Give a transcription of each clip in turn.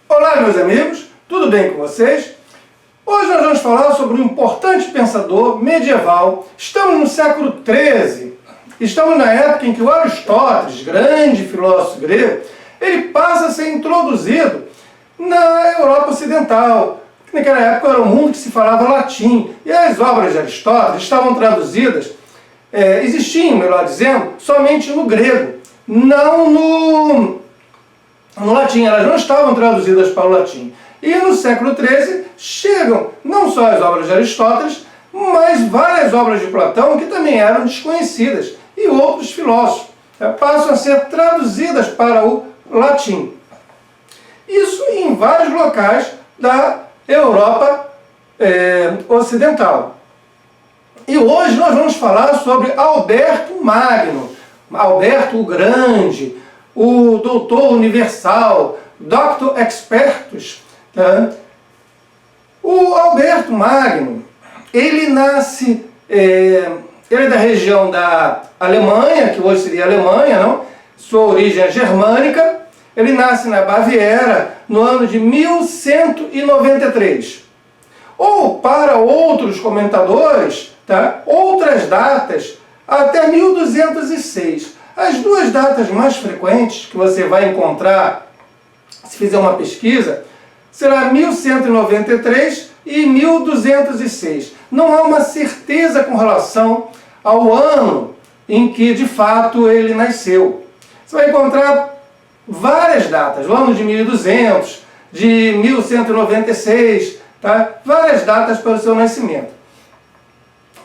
Olá, meus amigos, tudo bem com vocês? Hoje nós vamos falar sobre um importante pensador medieval. Estamos no século XIII, estamos na época em que o Aristóteles, grande filósofo grego, ele passa a ser introduzido na Europa Ocidental. Naquela época era um mundo que se falava latim, e as obras de Aristóteles estavam traduzidas, existiam, melhor dizendo, somente no grego, não no latim, elas não estavam traduzidas para o latim. E no século XIII chegam não só as obras de Aristóteles, mas várias obras de Platão que também eram desconhecidas, e outros filósofos passam a ser traduzidas para o latim. Isso em vários locais da Europa Ocidental. E hoje nós vamos falar sobre Alberto Magno, Alberto o Grande, o Doutor Universal, Doctor Expertus. Tá? O Alberto Magno, ele nasce, ele é da região da Alemanha, que hoje seria Alemanha, não? Sua origem é germânica. Ele nasce na Baviera no ano de 1193. Ou, para outros comentadores, tá? Outras datas, até 1206. As duas datas mais frequentes que você vai encontrar, se fizer uma pesquisa, será 1193 e 1206. Não há uma certeza com relação ao ano em que, de fato, ele nasceu. Você vai encontrar várias datas, o ano de 1200, de 1196, tá? Várias datas para o seu nascimento.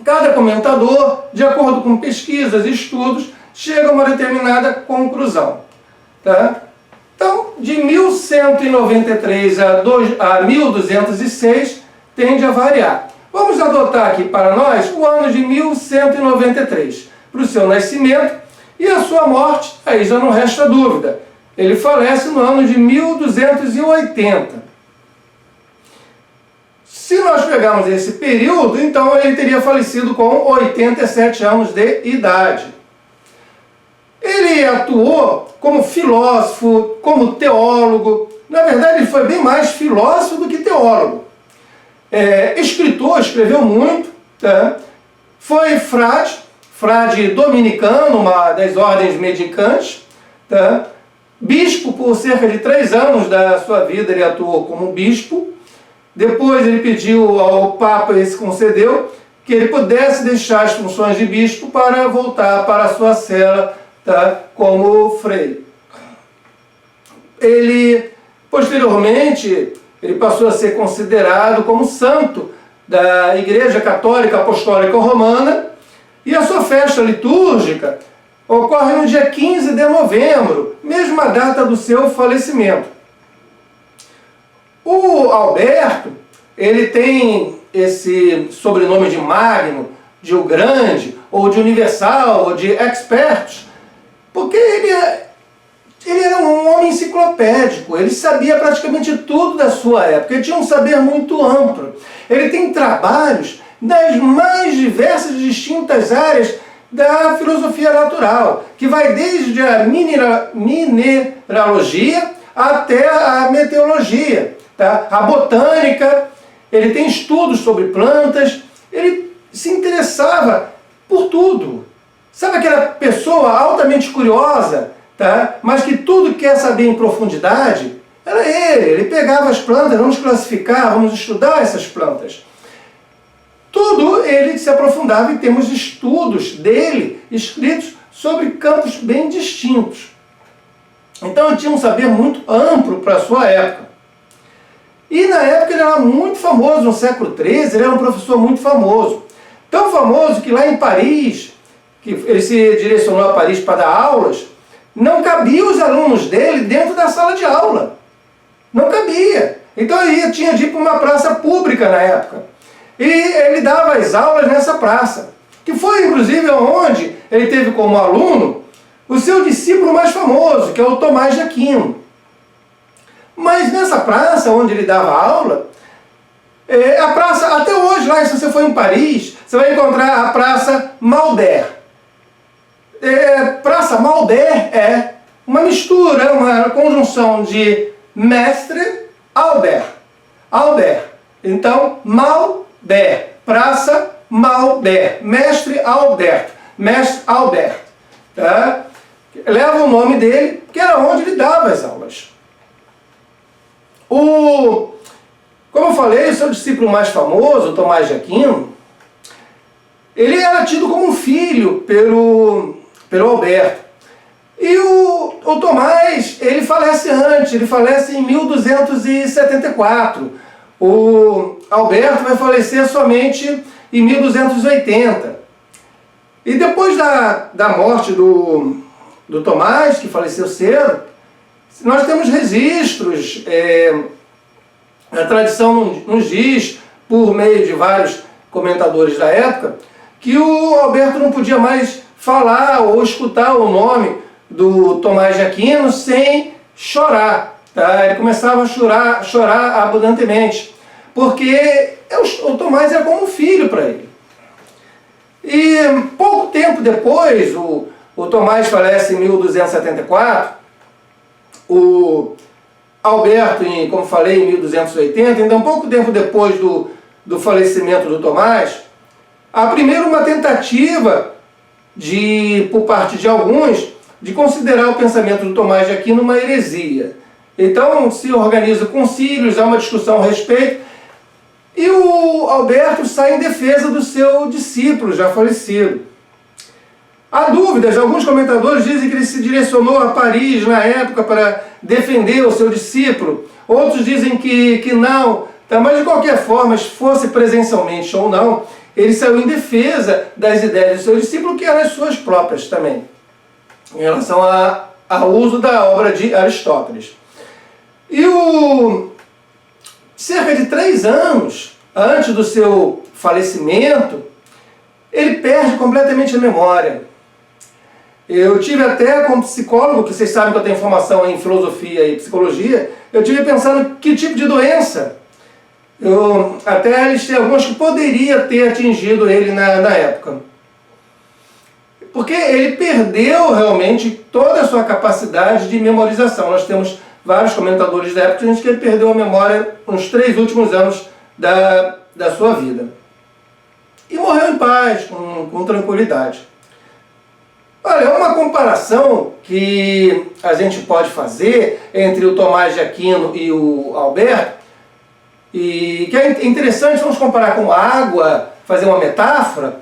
Cada comentador, de acordo com pesquisas e estudos, chega a uma determinada conclusão. Tá? Então, de 1193 a 1206, tende a variar. Vamos adotar aqui para nós o ano de 1193, para o seu nascimento, e a sua morte, aí já não resta dúvida. Ele falece no ano de 1280. Se nós pegarmos esse período, então ele teria falecido com 87 anos de idade. Ele atuou como filósofo, como teólogo. Na verdade, ele foi bem mais filósofo do que teólogo. Escritor, escreveu muito. Tá? Foi frade dominicano, uma das ordens mendicantes. Tá? Bispo, por cerca de 3 anos da sua vida, ele atuou como bispo. Depois ele pediu ao Papa, e se concedeu, que ele pudesse deixar as funções de bispo para voltar para a sua cela, tá, como frei. Ele, posteriormente, ele passou a ser considerado como santo da Igreja Católica Apostólica Romana, e a sua festa litúrgica ocorre no dia 15 de novembro, mesma data do seu falecimento. O Alberto, ele tem esse sobrenome de Magno, de o Grande, ou de Universal, ou de Expertus, porque ele era um homem enciclopédico, ele sabia praticamente tudo da sua época, ele tinha um saber muito amplo. Ele tem trabalhos das mais diversas e distintas áreas da filosofia natural, que vai desde a mineralogia até a meteorologia, tá? A botânica. Ele tem estudos sobre plantas, ele se interessava por tudo. Sabe aquela pessoa altamente curiosa, tá? Mas que tudo quer saber em profundidade? Era ele pegava as plantas, vamos classificar, vamos estudar essas plantas. Tudo ele se aprofundava em termos de estudos dele, escritos sobre campos bem distintos. Então ele tinha um saber muito amplo para a sua época. E na época ele era muito famoso, no século XIII, ele era um professor muito famoso. Tão famoso que lá em Paris, que ele se direcionou a Paris para dar aulas, não cabia os alunos dele dentro da sala de aula. Não cabia. Então ele tinha de ir para uma praça pública na época. E ele dava as aulas nessa praça, que foi inclusive onde ele teve como aluno o seu discípulo mais famoso, que é o Tomás de Aquino. Mas nessa praça onde ele dava aula, a praça, até hoje lá, se você for em Paris, você vai encontrar a Praça Malder. Praça Malder é uma mistura, uma conjunção de mestre Albert. Albert. Então, Malber. Praça Malber. Mestre Alberto. Mestre Alberto. Tá? Leva o nome dele, que era onde ele dava as aulas. Como eu falei, o seu discípulo mais famoso, Tomás de Aquino, ele era tido como um filho pelo Alberto. E o Tomás, ele falece antes, ele falece em 1274. O Alberto vai falecer somente em 1280. E depois da morte do Tomás, que faleceu cedo, nós temos registros, a tradição nos diz, por meio de vários comentadores da época, que o Alberto não podia mais falar ou escutar o nome do Tomás de Aquino sem chorar. Tá? Ele começava a chorar abundantemente, porque o Tomás era como um filho para ele. E pouco tempo depois, o Tomás falece em 1274, o Alberto, como falei, em 1280, então pouco tempo depois do falecimento do Tomás, há primeiro uma tentativa por parte de alguns de considerar o pensamento do Tomás de Aquino uma heresia. Então se organizam concílios, há uma discussão a respeito, e o Alberto sai em defesa do seu discípulo já falecido. Há dúvidas, alguns comentadores dizem que ele se direcionou a Paris na época para defender o seu discípulo, outros dizem que não, tá? Mas de qualquer forma, se fosse presencialmente ou não, ele saiu em defesa das ideias do seu discípulo, que eram as suas próprias também, em relação ao uso da obra de Aristóteles. E cerca de 3 anos antes do seu falecimento, ele perde completamente a memória. Eu tive até, como psicólogo, que vocês sabem que eu tenho formação em filosofia e psicologia, eu tive pensando que tipo de doença, até eles têm alguns que poderia ter atingido ele na época. Porque ele perdeu realmente toda a sua capacidade de memorização. Nós temos vários comentadores da época que dizem que ele perdeu a memória nos 3 últimos anos da sua vida. E morreu em paz, com tranquilidade. Olha, uma comparação que a gente pode fazer entre o Tomás de Aquino e o Alberto, e que é interessante, vamos comparar com água, fazer uma metáfora.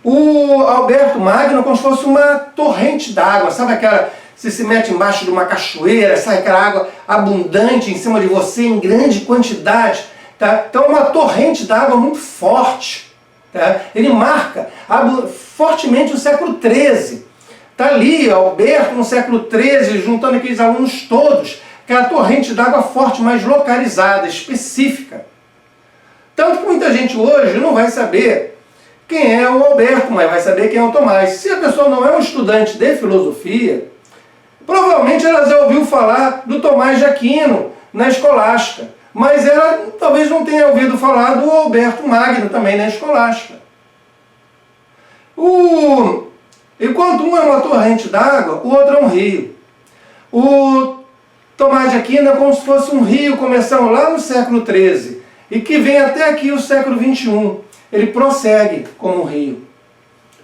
O Alberto Magno é como se fosse uma torrente d'água, sabe aquela, você se mete embaixo de uma cachoeira, sai aquela água abundante em cima de você em grande quantidade, tá? Então é uma torrente d'água muito forte, tá? Ele marca fortemente o século XIII. Está ali, Alberto, no século XIII, juntando aqueles alunos todos, aquela torrente d'água forte, mais localizada, específica. Tanto que muita gente hoje não vai saber quem é o Alberto, mas vai saber quem é o Tomás. Se a pessoa não é um estudante de filosofia, provavelmente ela já ouviu falar do Tomás de Aquino na escolástica, mas ela talvez não tenha ouvido falar do Alberto Magno também na escolástica. Enquanto um é uma torrente d'água, o outro é um rio. O Tomás de Aquino é como se fosse um rio começando lá no século XIII e que vem até aqui o século XXI. Ele prossegue como um rio.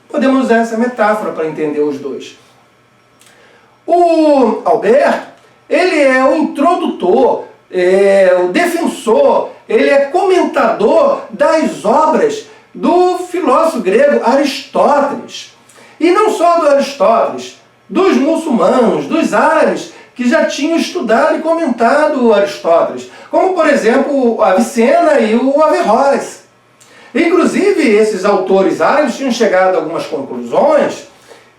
Podemos usar essa metáfora para entender os dois. O Alberto, ele é o introdutor, o defensor, ele é comentador das obras do filósofo grego Aristóteles. E não só do Aristóteles, dos muçulmanos, dos árabes, que já tinham estudado e comentado o Aristóteles, como por exemplo Avicena e o Averroes. Inclusive esses autores árabes tinham chegado a algumas conclusões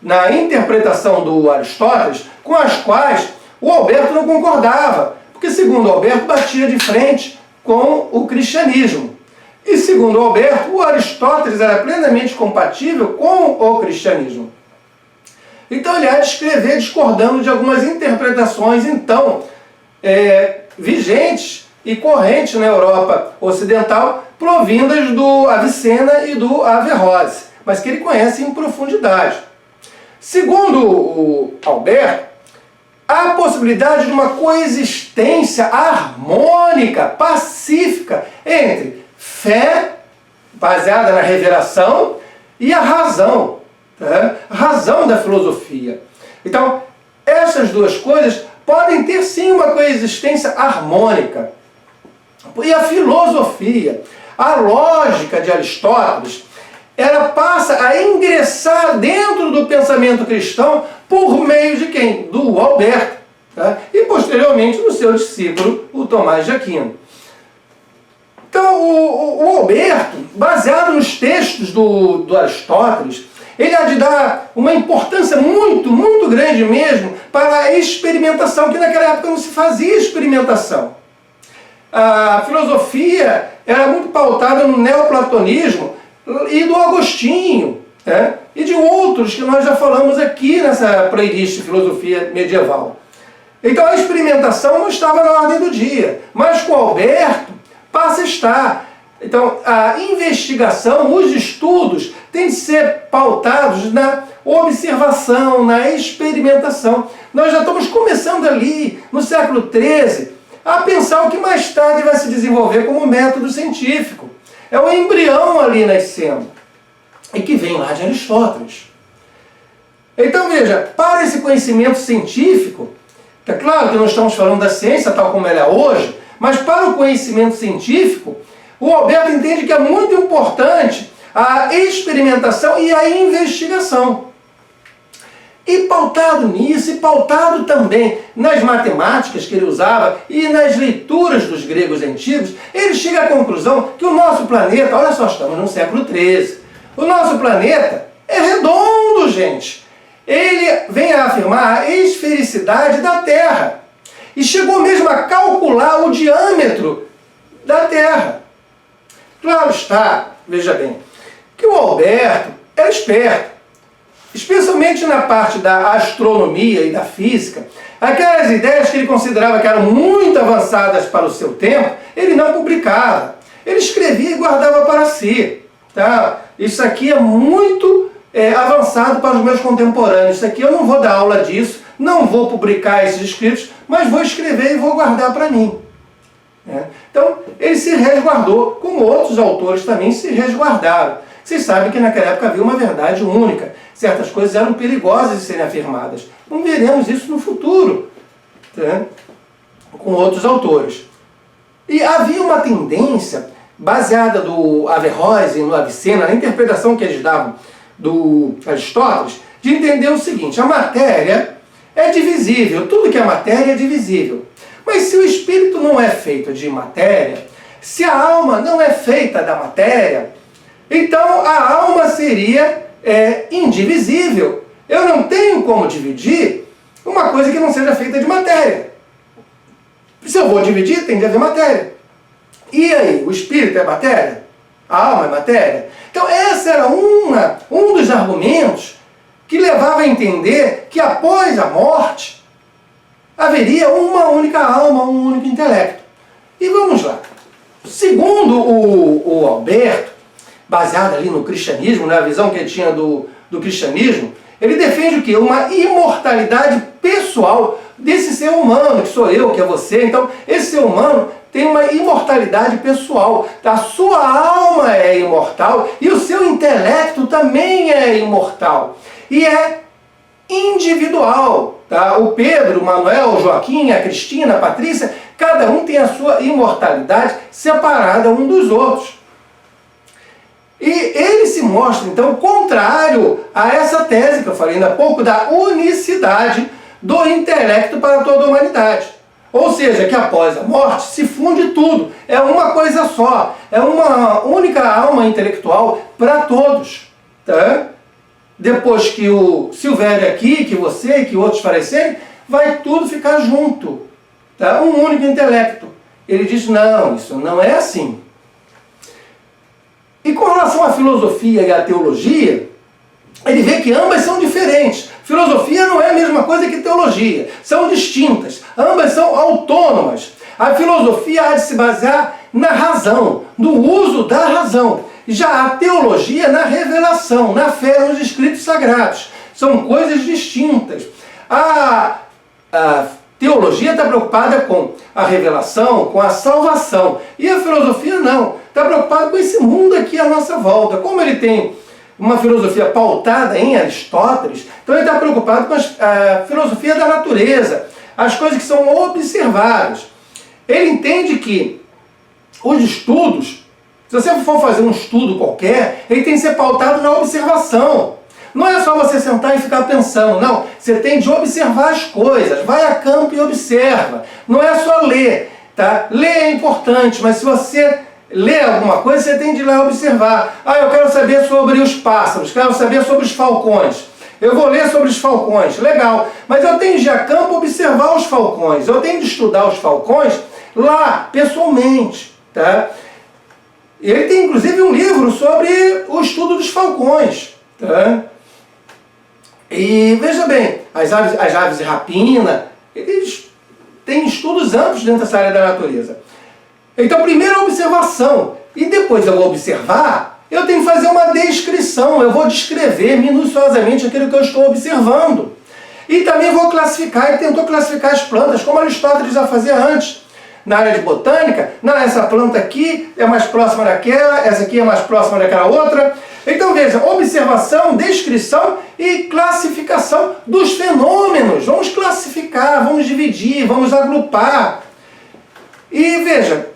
na interpretação do Aristóteles, com as quais o Alberto não concordava, porque segundo Alberto batia de frente com o cristianismo. E segundo Alberto, o Aristóteles era plenamente compatível com o cristianismo. Então ele há de escrever discordando de algumas interpretações, então, vigentes e correntes na Europa Ocidental, provindas do Avicena e do Averroes, mas que ele conhece em profundidade. Segundo o Alberto, há a possibilidade de uma coexistência harmônica, pacífica, entre fé, baseada na revelação, e a razão, tá? A razão da filosofia. Então, essas duas coisas podem ter sim uma coexistência harmônica. E a filosofia, a lógica de Aristóteles, ela passa a ingressar dentro do pensamento cristão por meio de quem? Do Alberto, tá? E posteriormente do seu discípulo, o Tomás de Aquino. Então, o Alberto, baseado nos textos do Aristóteles, ele há de dar uma importância muito, muito grande mesmo para a experimentação, que naquela época não se fazia experimentação. A filosofia era muito pautada no neoplatonismo e do Agostinho, né? E de outros que nós já falamos aqui nessa playlist de filosofia medieval. Então a experimentação não estava na ordem do dia, mas com Alberto passa a estar. Então a investigação, os estudos têm de ser pautados na observação, na experimentação. Nós já estamos começando ali, no século XIII, a pensar o que mais tarde vai se desenvolver como método científico. É o embrião ali nascendo, e que vem lá de Aristóteles. Então veja, para esse conhecimento científico, é claro que não estamos falando da ciência tal como ela é hoje, mas para o conhecimento científico, o Alberto entende que é muito importante a experimentação e a investigação. E pautado nisso, e pautado também nas matemáticas que ele usava e nas leituras dos gregos antigos, ele chega à conclusão que o nosso planeta, olha só, estamos no século XIII, o nosso planeta é redondo, gente. Ele vem a afirmar a esfericidade da Terra. E chegou mesmo a calcular o diâmetro da Terra. Claro está, veja bem, que o Alberto era esperto. Especialmente na parte da astronomia e da física, aquelas ideias que ele considerava que eram muito avançadas para o seu tempo, ele não publicava. Ele escrevia e guardava para si. Tá? Isso aqui é muito avançado para os meus contemporâneos. Isso aqui eu não vou dar aula disso, não vou publicar esses escritos, mas vou escrever e vou guardar para mim. Então, ele se resguardou, como outros autores também se resguardaram. Vocês sabem que naquela época havia uma verdade única. Certas coisas eram perigosas de serem afirmadas. Não veremos isso no futuro, tá? Com outros autores. E havia uma tendência, baseada do Averroes e no Avicena, na interpretação que eles davam do Aristóteles, de entender o seguinte: a matéria é divisível, tudo que é matéria é divisível. Mas se o espírito não é feito de matéria, se a alma não é feita da matéria, então a alma seria indivisível. Eu não tenho como dividir uma coisa que não seja feita de matéria. Se eu vou dividir, tem de haver matéria. E aí, o espírito é matéria? A alma é matéria? Então esse era um dos argumentos que levava a entender que após a morte haveria uma única alma, um único intelecto. E vamos lá. Segundo o Alberto, baseado ali no cristianismo, na visão que ele tinha do cristianismo, ele defende o quê? Uma imortalidade pessoal desse ser humano, que sou eu, que é você. Então, esse ser humano tem uma imortalidade pessoal. A sua alma é imortal e o seu intelecto também é imortal. E é individual. Tá? O Pedro, o Manuel, o Joaquim, a Cristina, a Patrícia, cada um tem a sua imortalidade separada um dos outros. E ele se mostra, então, contrário a essa tese que eu falei ainda há pouco, da unicidade do intelecto para toda a humanidade. Ou seja, que após a morte se funde tudo, é uma coisa só, é uma única alma intelectual para todos. Tá? Depois que o Silvério aqui, que você, que outros falecerem, vai tudo ficar junto. Tá? Um único intelecto. Ele diz, não, isso não é assim. E com relação à filosofia e à teologia, ele vê que ambas são diferentes. Filosofia não é a mesma coisa que teologia. São distintas. Ambas são autônomas. A filosofia há de se basear na razão, no uso da razão. Já a teologia na revelação, na fé nos escritos sagrados. São coisas distintas. A A teologia está preocupada com a revelação, com a salvação. E a filosofia não. Está preocupada com esse mundo aqui à nossa volta. Como ele tem uma filosofia pautada em Aristóteles, então ele está preocupado com a filosofia da natureza, as coisas que são observáveis. Ele entende que os estudos, se você for fazer um estudo qualquer, ele tem que ser pautado na observação. Não é só você sentar e ficar pensando, não. Você tem de observar as coisas. Vai a campo e observa. Não é só ler, tá? Ler é importante, mas se você ler alguma coisa, você tem de ir lá observar. Ah, eu quero saber sobre os pássaros, quero saber sobre os falcões. Eu vou ler sobre os falcões, legal. Mas eu tenho de ir a campo observar os falcões. Eu tenho de estudar os falcões lá, pessoalmente, tá? Ele tem inclusive um livro sobre o estudo dos falcões, tá? E veja bem, as aves de rapina, eles têm estudos amplos dentro dessa área da natureza. Então, primeiro a observação, e depois eu vou observar, eu tenho que fazer uma descrição, eu vou descrever minuciosamente aquilo que eu estou observando. E também vou classificar, ele tentou classificar as plantas, como Aristóteles já fazia antes. Na área de botânica, não, essa planta aqui é mais próxima daquela, essa aqui é mais próxima daquela outra. Então veja, observação, descrição e classificação dos fenômenos. Vamos classificar, vamos dividir, vamos agrupar. E veja,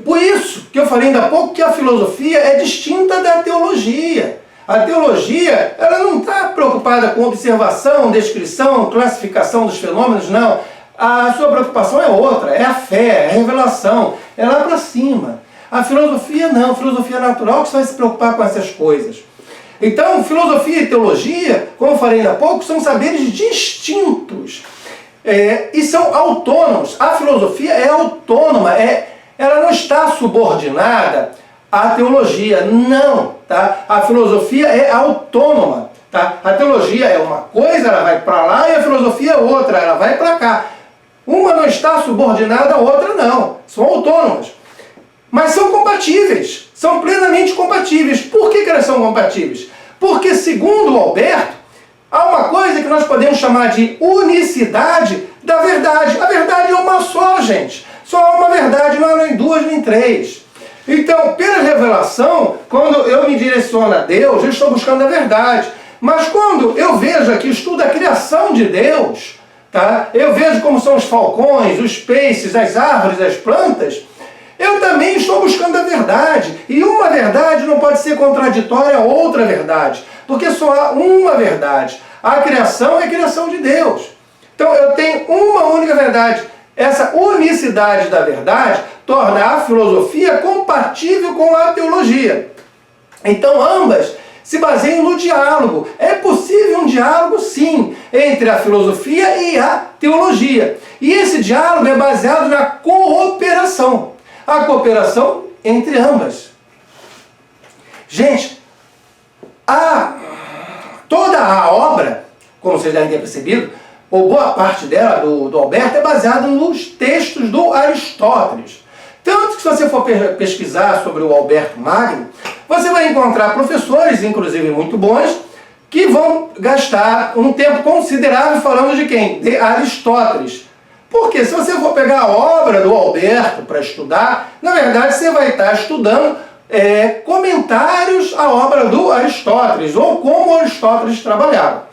por isso que eu falei ainda há pouco que a filosofia é distinta da teologia. A teologia, ela não está preocupada com observação, descrição, classificação dos fenômenos, não. A sua preocupação é outra, é a fé, é a revelação, é lá para cima. A filosofia não, a filosofia é natural que vai se preocupar com essas coisas. Então, filosofia e teologia, como eu falei ainda há pouco, são saberes distintos e são autônomos. A filosofia é autônoma, ela não está subordinada à teologia, não. Tá? A filosofia é autônoma. Tá? A teologia é uma coisa, ela vai para lá, e a filosofia é outra, ela vai para cá. Uma não está subordinada à outra, não. São autônomas. Mas são compatíveis, são plenamente compatíveis. Por que elas são compatíveis? Porque, segundo o Alberto, há uma coisa que nós podemos chamar de unicidade da verdade. A verdade é uma só, gente. Só há uma verdade, não há nem duas nem três. Então, pela revelação, quando eu me direciono a Deus, eu estou buscando a verdade. Mas quando eu vejo aqui, estudo a criação de Deus, tá? Eu vejo como são os falcões, os peixes, as árvores, as plantas, eu também estou buscando a verdade. E uma verdade não pode ser contraditória a outra verdade, porque só há uma verdade. A criação é a criação de Deus. Então eu tenho uma única verdade. Essa unicidade da verdade torna a filosofia compatível com a teologia. Então ambas se baseiam no diálogo. É possível um diálogo, sim, entre a filosofia e a teologia. E esse diálogo é baseado na cooperação. A cooperação entre ambas. Gente, toda a obra, como vocês devem ter percebido, ou boa parte dela, do Alberto, é baseada nos textos do Aristóteles. Tanto que se você for pesquisar sobre o Alberto Magno, você vai encontrar professores, inclusive muito bons, que vão gastar um tempo considerável falando de quem? De Aristóteles. Porque se você for pegar a obra do Alberto para estudar, na verdade você vai estar estudando comentários à obra do Aristóteles, ou como Aristóteles trabalhava.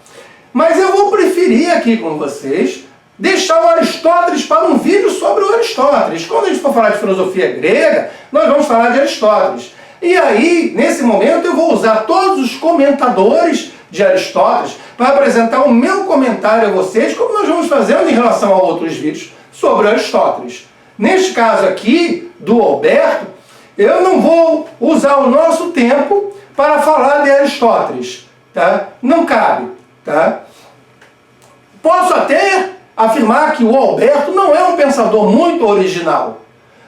Mas eu vou preferir aqui com vocês deixar o Aristóteles para um vídeo sobre o Aristóteles. Quando a gente for falar de filosofia grega, nós vamos falar de Aristóteles. E aí, nesse momento, eu vou usar todos os comentadores de Aristóteles para apresentar o meu comentário a vocês, como nós vamos fazendo em relação a outros vídeos sobre Aristóteles. Neste caso aqui, do Alberto, eu não vou usar o nosso tempo para falar de Aristóteles, tá? Não cabe, tá? Posso até afirmar que o Alberto não é um pensador muito original.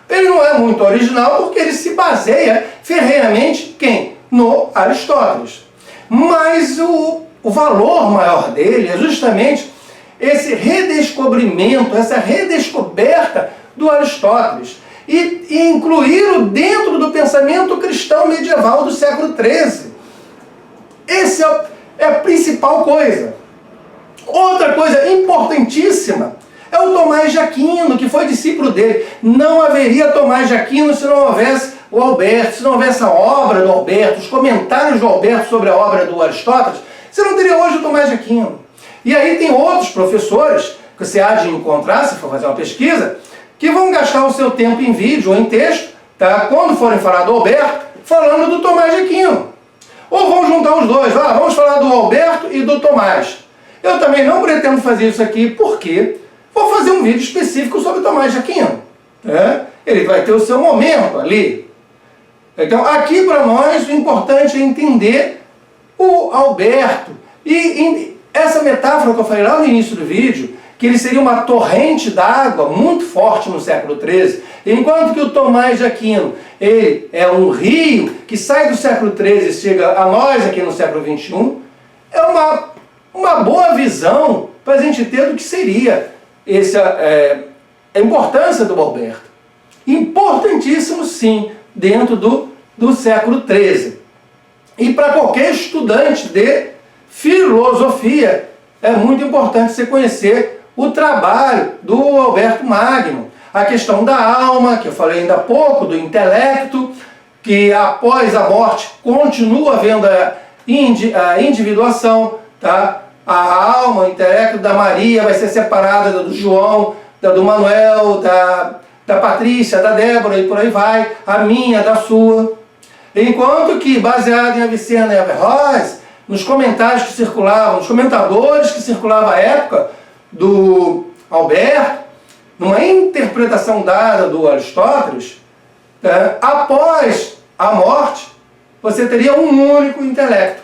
Ele não é muito original porque ele se baseia ferrenhamente, quem? No Aristóteles. Mas o valor maior dele é justamente esse redescobrimento, essa redescoberta do Aristóteles. E incluí-lo dentro do pensamento cristão medieval do século XIII. Essa é a principal coisa. Outra coisa importantíssima é o Tomás de Aquino, que foi discípulo dele. Não haveria Tomás de Aquino se não houvesse o Alberto, se não houvesse a obra do Alberto, os comentários do Alberto sobre a obra do Aristóteles, você não teria hoje o Tomás de Aquino. E aí tem outros professores que você há de encontrar, se for fazer uma pesquisa, que vão gastar o seu tempo em vídeo ou em texto, tá? Quando forem falar do Alberto, falando do Tomás de Aquino. Ou vão juntar os dois, vamos falar do Alberto e do Tomás. Eu também não pretendo fazer isso aqui, porque vou fazer um vídeo específico sobre Tomás de Aquino. Ele vai ter o seu momento ali. Então, aqui para nós, o importante é entender o Alberto. E essa metáfora que eu falei lá no início do vídeo, que ele seria uma torrente d'água muito forte no século XIII, enquanto que o Tomás de Aquino, ele é um rio que sai do século XIII e chega a nós aqui no século XXI, é uma boa visão para a gente ter do que seria a importância do Alberto. Importantíssimo, sim, dentro do século XIII. E para qualquer estudante de filosofia, é muito importante você conhecer o trabalho do Alberto Magno. A questão da alma, que eu falei ainda há pouco, do intelecto, que após a morte continua havendo a individuação, tá? A alma, o intelecto da Maria vai ser separada da do João, da do Manuel, da Patrícia, da Débora e por aí vai, a minha, da sua. Enquanto que, baseado em Avicenna e Averroes, nos comentários que circulavam, nos comentadores que circulavam à época do Alberto, numa interpretação dada do Aristóteles, após a morte, você teria um único intelecto.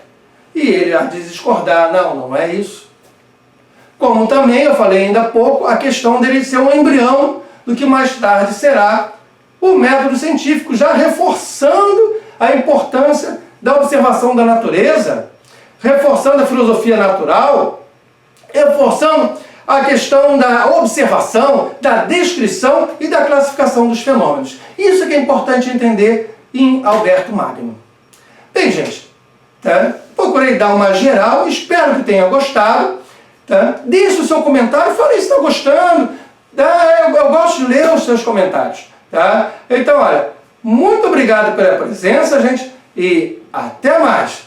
E ele há de discordar, não é isso. Como também, eu falei ainda há pouco, a questão dele ser um embrião do que mais tarde será o método científico, já reforçando a importância da observação da natureza, reforçando a filosofia natural, reforçando a questão da observação, da descrição e da classificação dos fenômenos. Isso que é importante entender em Alberto Magno. Bem, gente, procurei dar uma geral, espero que tenha gostado. Deixe o seu comentário, fale se está gostando. Eu gosto de ler os seus comentários. Então, olha, muito obrigado pela presença, gente, e até mais.